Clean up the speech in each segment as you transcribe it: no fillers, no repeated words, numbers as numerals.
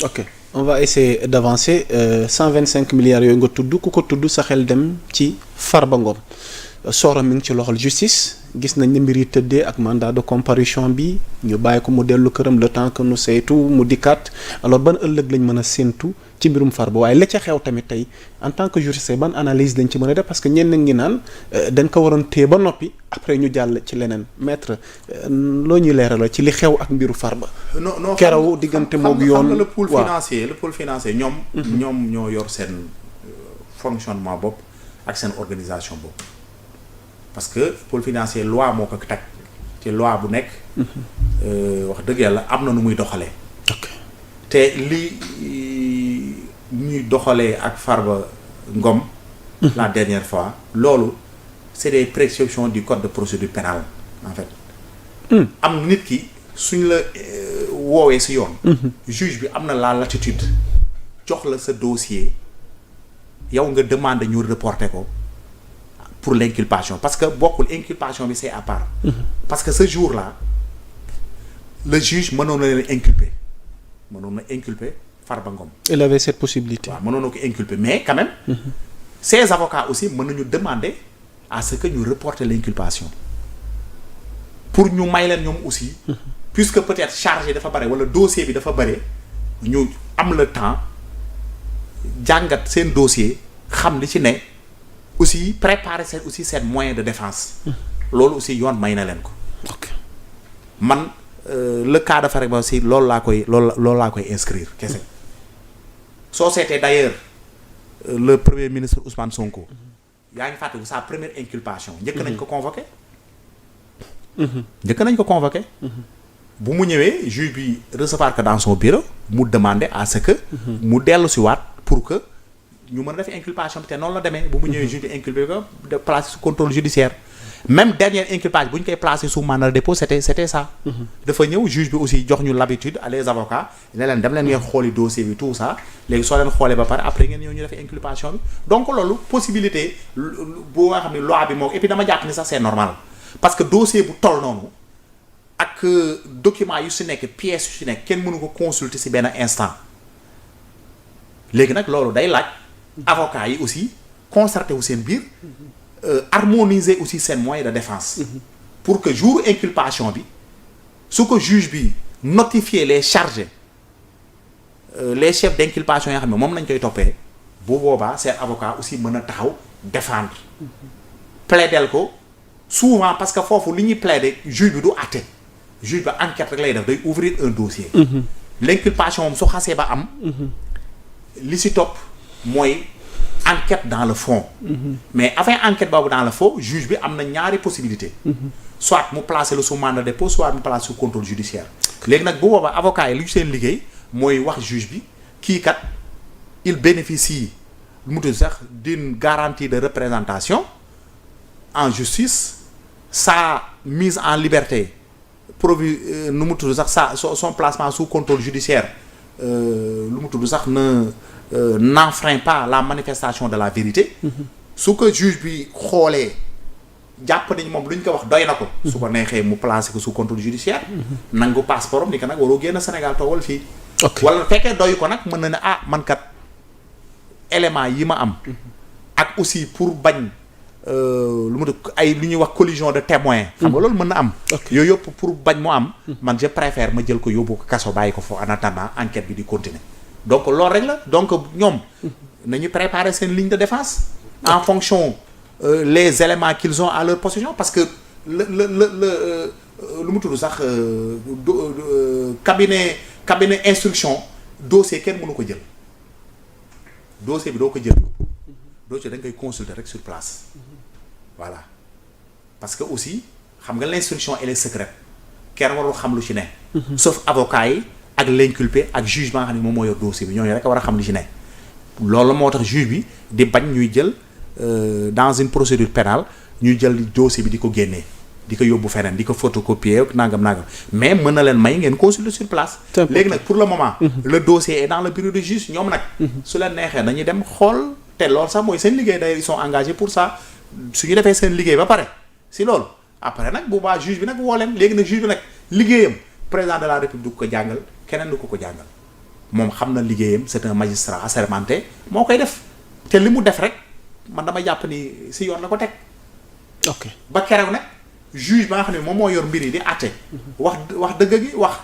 ok on va essayer d'avancer 125 milliards yooyu nga tudd ku ko tudd sa xel dem ci Farba Ngom soora mi ngi ci loxol justice gis nañ ne mbir yi tëddee ak mandat de comparution bi ñu bàyyi ko mu dellu këram le temps que nu saytu mu dikkaat alors ban ëllëg lañ mën a séentu ci mbirum Farba waaye la ca xew tamit tey en tant que juriste ban analyse lañ ci mën a def parce que ñenn ngi naan dañ ko waroon téye ba noppi après ñu jàll ci leneen maître loo ñuy leeralal ci li xew ak mbiru Farba. non keroog diggante moog yoon le pôle financier ñoom. ñoom ñoo yor seen fonctionnement bopp ak seen organisation bopp. parce que pôle financier loi moo ko teg ci loi bu nekk. wax dëgg yàlla am na nu muy doxalee. te li ñuy doxalee ak Farba Ngom. la dernière fois loolu c'est des prescriptions du code de procédure pénale en fait. am nit ki suñ la woowee ci yoon. juge bi am na la latitude jox la sa dossier yow nga demander ñu reporter ko. pour l'inculpation parce que bokkul inculpation bi c'est à part. parce que ce jour-là le juge mënoon na leen inculper Farba Ngom. il avait cette possibilité. waaw mënoon na ko inculper mais quand même. ces avocats aussi mën nañu demander à ce que ñu reporter l'inculpation pour ñu may leen ñoom aussi. puisque peut-être charge dafa bare wala dossier bi dafa bare ñu am le temps jàngat seen dossier xam li ci ne. aussi préparer seen moyen de défense. loolu aussi yoon may na leen ko. man le cas de Farba aussi loolu laa koy inscrire kese. soo seetee d'ailleurs le premier ministre Ousmane Sonko. yaa ngi fàttaliku sa première inculpation. njëkk nañ ko convoqué. bu mu ñëwee juge bi recevoir que dans son bureau mu demander à ce que. mu dellu si waat pour que. ñu mën a def inculpation bi te noonu la demee bu mu ñëwee juge bi inculpé ko de placer sous contrôle judiciaire même dernière inculpation bu ñu koy placer sous mandat de dépôt c'était ça. dafa ñëw juge bi aussi jox ñu l'habitude à les avocats ne leen dem leen ngeen xooli dossier bi tout ça léegi soo leen xoolee ba pare après ngeen ñëw ñu def inculpation bi donc loolu possibilité boo nga xam ne loi bi moo et puis dama jàpp ni sax c'est normal parce que dossier bu toll noonu ak document yu si nekk pièces yu si nekk kenn mënu ko consulter si benn instant léegi nag loolu day laaj. avocats yi aussi concerté wu seen biir harmoniser aussi seen moyen de défense pour que jour inculpation bi su ko juge bi notifier les chargés les chefs d'inculpation yoo xam ne moom lañ koy toppee bu boobaa seen avocat aussi mën a taxaw défendre plaider ko souvent parce que foofu li ñuy plaider juge bi du àtte juge bi enquête rek lay def day ouvrir un dossier l'inculpation moom su xasee ba am li si topp mooy enquête dans le fond. mais avant enquête boobu dans le fond juge bi am na ñaari possibilité soit mu placer le sous mandat de dépôt soit mu placer sous contrôle judiciaire léegi nag bu boobaa avocat yi lu ñu seen liggéey mooy wax juge bi kii kat il bénéficie lu mu tudd sax d'une garantie de représentation en justice sa mise en liberté provu nu mu tudd sax son placement sous contrôle judiciaire lu mu tudd sax n'enfreint pas la manifestation de la vérité. su ko juge bi xoolee jàpp nañ moom lu ñu ko wax doy na ko. su ko neexee mu placer ko sous contrôle judiciaire. nangu passeport am ni que nag waroo génn Sénégal toogal fii. wala fekkee doy ko nag mën na ne man kat élément yi ma am. ak aussi pour bañ lu mu ay lu ñuy wax collision de témoins. xam nga loolu mën na am. yooyu yëpp pour bañ mu am. man je préfère ma jël ko yóbbu ko kaso bàyyi ko foofu en attendant enquête bi di continuer. donc loolu rek la donc ñoom nañu préparer seen ligne de défense en fonction les éléments qu'ils ont à leur possession parce que lu mu tudd sax cabinet instruction dossier kenn mënu ko jël dossier bi doo ko jël dossier da nga koy consulter rek sur place voilà parce que aussi xam nga l'instruction elle est secrète kenn warul xam lu ci ne sauf avocat yi ak l'inculpé ak jugement xam ne moom moo yor dossier bi ñooñu rek a war a xam li ci ne loolu moo tax juge bi di bañ ñuy jël dans une procédure pénale ñuy jël dossier bi di ko génnee di ko yóbbu feneen di ko photocopier ak nangam mais mën na leen may ngeen consulter sur place léegi nag pour le moment le dossier est dans le bureau de juge ñoom nag su leen neexee dañuy dem xool te loolu sax mooy seen liggéey d'ailleurs ils sont engagés pour ça su ñu defee seen liggéey ba pare si loolu après nag bu baax juge bi nag woo leen léegi nag juge bi nag liggéeyam président de la république du ko jàngal keneen du ko jàngal moom xam na liggéeyam c'est un magistrat assermenté moo koy def te li mu def rek man dama jàpp ni si yoon la ko teg. ok ba keroog nag juge ba nga xam ne moom moo yor mbir yi di àtte wax dëgg gi wax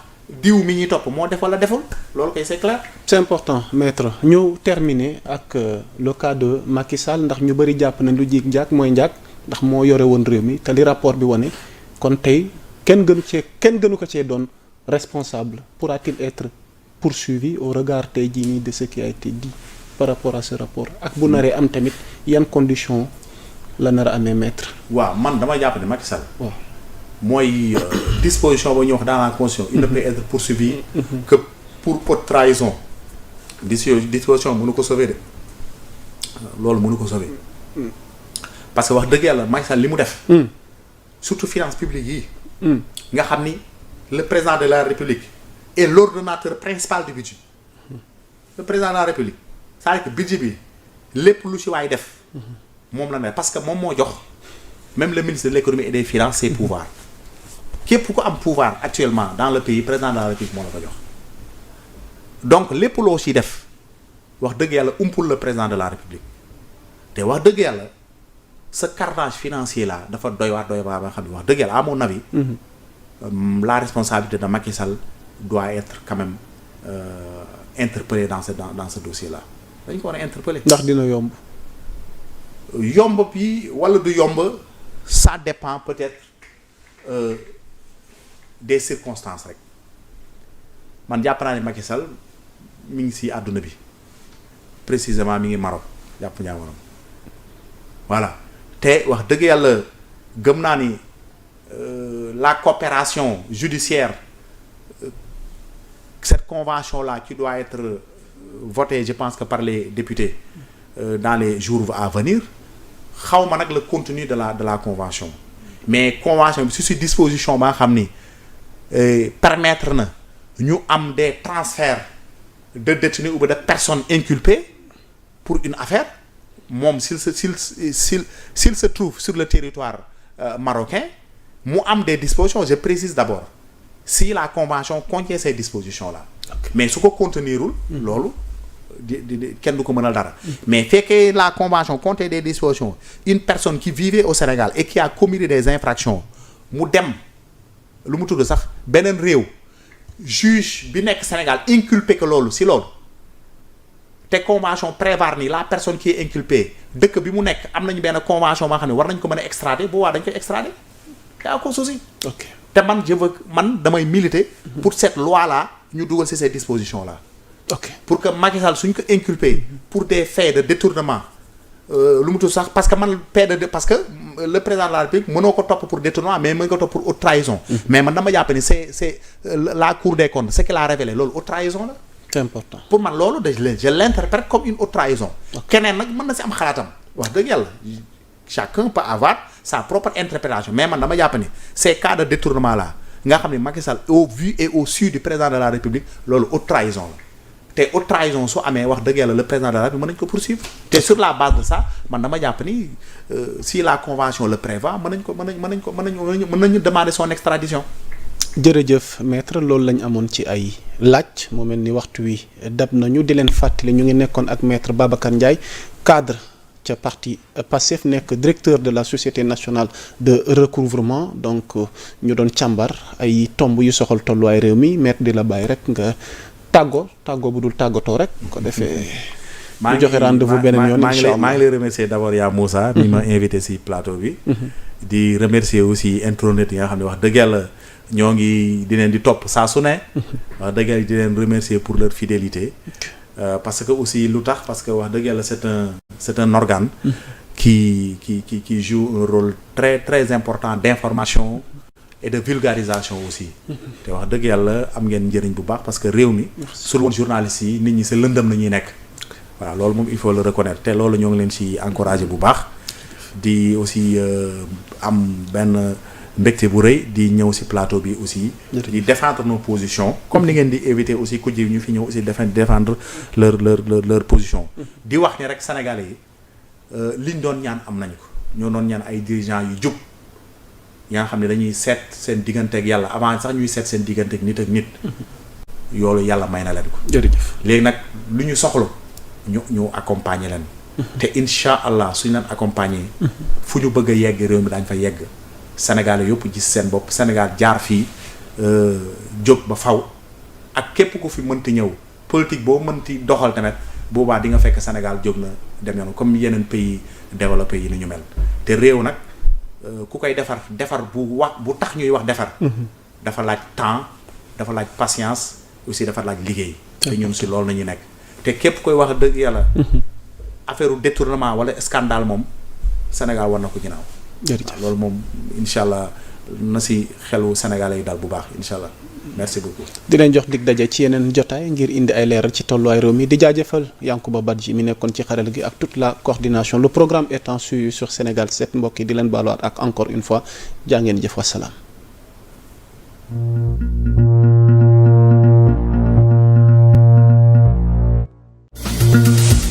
diw mi ñuy topp moo def wala deful loolu kay c'est clair. c'est important maître ñu terminer ak le cas de Macky Sall ndax ñu bëri jàpp nañ lu jiig njaag mooy njaag ndax moo yore woon réew mi te li rapport bi wane kon tey kenn gënu ko cee doon responsable pourra-t-il être poursuivi au regard tey jii nii de ce qui a été dit par rapport à ce rapport ak bu naree am tamit yan conditions la nar a amee maître. waaw man dama jàpp ne Macky Sall. waaw mooy disposition ba ñuy wax dans la constitution. il ne peut être poursuivi que pour haute trahison. disposition mënu ko sauver de loolu mënu ko sauver parce que wax dëgg yàlla Macky Sall li mu def. surtout finances publiques yi. nga xam ni le président de la République est l'ordonnateur principal du budget. le président de la République c'est-à-dire que budget bi lépp lu ci waay def. moom la ne parce que moom moo jox même le ministre de l'économie et des finances ses pouvoirs képp ku am pouvoir actuellement dans le pays président de la République moo la ko jox donc lépp loo ciy def wax dëgg yàlla umpul le président de la République te wax dëgg yàlla ce carnage financier là dafa doy waar ba xam ne wax dëgg yàlla à mon avis la responsabilité de Macky Sall doit être quand même interpellée dans ce dossier là dañ ko war a interpeller. ndax dina yomb. yomb bi wala du yomb ça dépend peut-être des circonstances rek man jàpp naa ne Macky Sall mi ngi ci àdduna bi précisément mi ngi Maroc jàpp ñaawaram voilà te wax dëgg yàlla gëm naa ni la coopération judiciaire cette convention là qui doit être votée je pense que par les députés dans les jours à venir xaw ma nag le contenu de la convention mais convention bi si disposition ba nga xam ni permettre na ñu am des transferts de détenus ou de personnes inculpées pour une affaire moom s'il se trouve sur le territoire marocain mu am des dispositions je précise d'abord si la convention contient ces dispositions là mais su ko contenirul loolu kenn du ko mënal dara mais fekkee la convention contient des dispositions une personne qui vivait au Sénégal et qui a commis des infractions mu dem lu mu tudd sax beneen réew juge bi nekk Sénégal inculpé que loolu si loolu te convention prévoir ni la personne qui est inculpée dëkk bi mu nekk am nañu benn convention boo xam ne war nañ ko mën a extrader bu waa dañ koy extrader yaa ko souci te man damay militer pour cette loi là ñu dugal ci ces dispositions là pour que Macky Sall suñ ko inculpé pour des faits de détournement lu mu tudd sax parce que parce que le président de la République mënoo ko topp pour détournement mais mën nga ko topp pour haute trahison mais man dama jàpp ni c'est la Cour des comptes ce qu'il a révélé loolu haute trahison la c'est important pour man loolu je l'interprète comme une haute trahison keneen nag mën na ci am xalaatam wax dëgg yàlla chacun peut avoir sa propre interprétation mais man dama jàpp ni ces cas de détournement là nga xam ne Macky Sall au vu et au su du président de la République loolu haute trahison la te haute trahison su amee wax dëgg yàlla le président de la République mën nañu ko poursuivre te sur la base de ça man dama jàpp ni si la convention le prévoit mën nañu demander son extradition. jërëjëf maître loolu lañ amoon ci ay laaj moo mel ni waxtu wi dab nañu di leen fàttali ñu ngi nekkoon ak maître Babacar Ndiaye cadre ca parti Pastef nekk directeur de la société nationale de recouvrement donc ñu doon càmbar ay tomb yu soxal tolluwaay réew mi maître di la bàyyi rek nga tàggoo bu dul tàggatoo rek ko defee ñu joxe rendez-vous beneen yoon incha allah maa ngi lay remercier d'abord yaa Moussa mi ma invité ci plateau bi di remercier aussi internautes yi nga xam ne wax dëgg yàlla ñoo ngi di leen di topp saa su ne wax dëgg yàlla di leen remercier pour leur fidélité parce que aussi lu tax parce que wax dëgg yàlla c'est un organe qui joue un rôle très très important d'information et de vulgarisation aussi te wax dëgg yàlla am ngeen njëriñ bu baax parce que réew mi sur woon journalistes yi nit ñi sa lëndëm la ñuy nekk voilà loolu moom il faut le reconnaître te loolu ñoo ngi leen ci encourager bu baax di aussi am benn mbégte bu rëy di ñëw ci plateau bi aussi di défendre nos positions comme ni ngeen di éviter aussi ku ji ñu fi ñëw aussi défendre leur position di wax ni rek sénégalais yi liñ doon ñaan am nañu ko ñoo doon ñaan ay dirigeants yu jub yaa nga xam ne dañuy seet seen diggante ak yàlla avant sax ñuy seet seen diggante ak nit yoolu yàlla may na leen ko. jërëjëf léegi nag lu ñu soxla ñu accompagner leen. te incha allah suñu leen accompagner. fu ñu bëgg a yegg réew mi daañu fa yegg. Sénégal yëpp gis seen bopp Sénégal jaar fii jóg ba faw ak képp ku fi mënti ñëw politique boo mënti doxal tamit boobaa di nga fekk Sénégal jóg na dem yoon comme yeneen pays développé yi ni ñu mel te réew nag ku koy defar bu tax ñuy wax defar. dafa laaj temps dafa laaj patience aussi dafa laaj liggéey. te ñun si loolu nañu nekk te képp koy wax dëgg yàlla. affaire détournement wala scandale moom Sénégal war na ko ginnaaw. jërëjëf loolu moom incha allah na si xelu Sénégalais yi daal bu baax incha allah merci beaucoup. di leen jox dig daje ci yeneen jotaay ngir indi ay leeral ci tolluwaay réew mi di jaajëfal Yankuba Badji mi nekkoon ci xaral gi ak toute la coordination le programme étant suivi sur Sénégal 7 mbokk yi di leen baaluwaat ak encore une fois jaa ngeen jëf wasalaam.